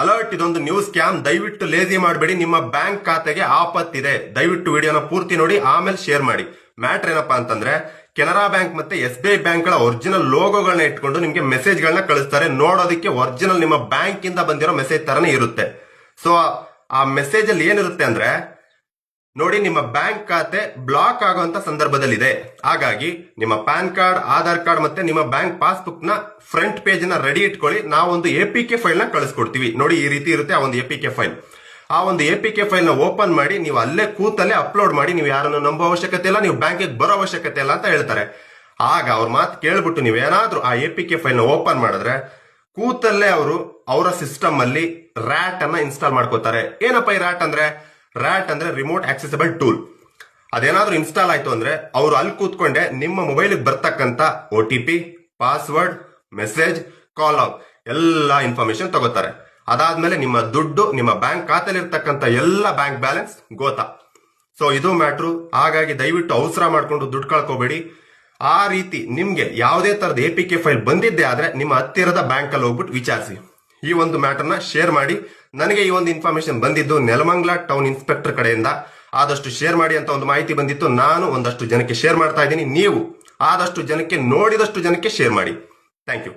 Alert, ಇದೊಂದು news scam. ದಯವಿಟ್ಟು lazy ಮಾಡಬೇಡಿ. ನಿಮ್ಮ ಬ್ಯಾಂಕ್ ಖಾತೆಗೆ ಆಪತ್ತಿದೆ. ದಯವಿಟ್ಟು ವಿಡಿಯೋನ ಪೂರ್ತಿ ನೋಡಿ, ಆಮೇಲೆ ಶೇರ್ ಮಾಡಿ. ಮ್ಯಾಟ್ರ್ ಏನಪ್ಪಾ ಅಂತಂದ್ರೆ, ಕೆನರಾ ಬ್ಯಾಂಕ್ ಮತ್ತೆ SBI ಬ್ಯಾಂಕ್ ಗಳ ಒರಿಜಿನಲ್ ಲೋಗೋಗಳನ್ನ ಇಟ್ಕೊಂಡು ನಿಮ್ಗೆ ಮೆಸೇಜ್ ಗಳನ್ನ ಕಳಿಸ್ತಾರೆ. ನೋಡೋದಕ್ಕೆ ಒರಿಜಿನಲ್ ನಿಮ್ಮ ಬ್ಯಾಂಕ್ ಇಂದ ಬಂದಿರೋ ಮೆಸೇಜ್ ತರನೇ ಇರುತ್ತೆ. ಸೊ ಆ ಮೆಸೇಜ್ ಅಲ್ಲಿ ಏನಿರುತ್ತೆ ಅಂದ್ರೆ, ನೋಡಿ, ನಿಮ್ಮ ಬ್ಯಾಂಕ್ ಖಾತೆ ಬ್ಲಾಕ್ ಆಗುವಂತ ಸಂದರ್ಭದಲ್ಲಿದೆ. ಹಾಗಾಗಿ ನಿಮ್ಮ ಪ್ಯಾನ್ ಕಾರ್ಡ್, ಆಧಾರ್ ಕಾರ್ಡ್ ಮತ್ತೆ ನಿಮ್ಮ ಬ್ಯಾಂಕ್ ಪಾಸ್ಬುಕ್ ನ ಫ್ರಂಟ್ ಪೇಜ್ ನ ರೆಡಿ ಇಟ್ಕೊಳ್ಳಿ. ನಾವೊಂದು APK ಫೈಲ್ ನ ಕಳಿಸ್ಕೊಡ್ತೀವಿ. ನೋಡಿ, ಈ ರೀತಿ ಇರುತ್ತೆ ಆ ಒಂದು APK ಫೈಲ್. ಆ ಒಂದು APK ಫೈಲ್ ನ ಓಪನ್ ಮಾಡಿ ನೀವು ಅಲ್ಲೇ ಕೂತಲ್ಲೇ ಅಪ್ಲೋಡ್ ಮಾಡಿ. ನೀವು ಯಾರನ್ನು ನಂಬೋ ಅವಶ್ಯಕತೆ ಇಲ್ಲ, ನೀವು ಬ್ಯಾಂಕಿಗೆ ಬರೋ ಅವಶ್ಯಕತೆ ಇಲ್ಲ ಅಂತ ಹೇಳ್ತಾರೆ. ಆಗ ಅವ್ರ ಮಾತು ಕೇಳ್ಬಿಟ್ಟು ನೀವೇನಾದ್ರೂ ಆ APK ಫೈಲ್ ನ ಓಪನ್ ಮಾಡಿದ್ರೆ ಕೂತಲ್ಲೇ ಅವರ ಸಿಸ್ಟಮ್ ಅಲ್ಲಿ ರ್ಯಾಟ್ ಅನ್ನ ಇನ್ಸ್ಟಾಲ್ ಮಾಡ್ಕೋತಾರೆ. ಏನಪ್ಪ ಈ ರ್ಯಾಟ್ ಅಂದ್ರೆ ರಿಮೋಟ್ ಆಕ್ಸೆಸಿಬಲ್ ಟೂಲ್. ಅದೇನಾದ್ರೂ ಇನ್ಸ್ಟಾಲ್ ಆಯ್ತು ಅಂದ್ರೆ ಅವರು ಅಲ್ಲಿ ಕೂತ್ಕೊಂಡೆ ನಿಮ್ಮ ಮೊಬೈಲ್ ಬರ್ತಕ್ಕಂತ OTP, ಪಾಸ್ವರ್ಡ್, ಮೆಸೇಜ್, ಕಾಲ್ ಲಾಗ್ ಎಲ್ಲಾ ಇನ್ಫಾರ್ಮೇಶನ್ ತಗೋತಾರೆ. ಅದಾದ್ಮೇಲೆ ನಿಮ್ಮ ದುಡ್ಡು, ನಿಮ್ಮ ಬ್ಯಾಂಕ್ ಖಾತೆಲಿ ಇರ್ತಕ್ಕಂಥ ಎಲ್ಲ ಬ್ಯಾಂಕ್ ಬ್ಯಾಲೆನ್ಸ್ ಗೋತಾ. ಸೊ ಇದು ಮ್ಯಾಟ್ರು. ಹಾಗಾಗಿ ದಯವಿಟ್ಟು ಅವಸರ ಮಾಡ್ಕೊಂಡು ದುಡ್ಡು ಕಳ್ಕೋಬೇಡಿ. ಆ ರೀತಿ ನಿಮ್ಗೆ ಯಾವುದೇ ತರದ APK ಫೈಲ್ ಬಂದಿದ್ದೆ ಆದ್ರೆ ನಿಮ್ಮ ಹತ್ತಿರದ ಬ್ಯಾಂಕ್ ಅಲ್ಲಿ ಹೋಗ್ಬಿಟ್ಟು ವಿಚಾರಿಸಿ. ಈ ಒಂದು ಮ್ಯಾಟರ್ನ ಶೇರ್ ಮಾಡಿ. ನನಗೆ ಈ ಒಂದು ಇನ್ಫಾರ್ಮೇಶನ್ ಬಂದಿದ್ದು ನೆಲಮಂಗಲ ಟೌನ್ ಇನ್ಸ್ಪೆಕ್ಟರ್ ಕಡೆಯಿಂದ. ಆದಷ್ಟು ಶೇರ್ ಮಾಡಿ ಅಂತ ಒಂದು ಮಾಹಿತಿ ಬಂದಿತ್ತು. ನಾನು ಒಂದಷ್ಟು ಜನಕ್ಕೆ ಶೇರ್ ಮಾಡ್ತಾ ಇದ್ದೀನಿ. ನೀವು ಆದಷ್ಟು ಜನಕ್ಕೆ, ನೋಡಿದಷ್ಟು ಜನಕ್ಕೆ ಶೇರ್ ಮಾಡಿ. Thank you.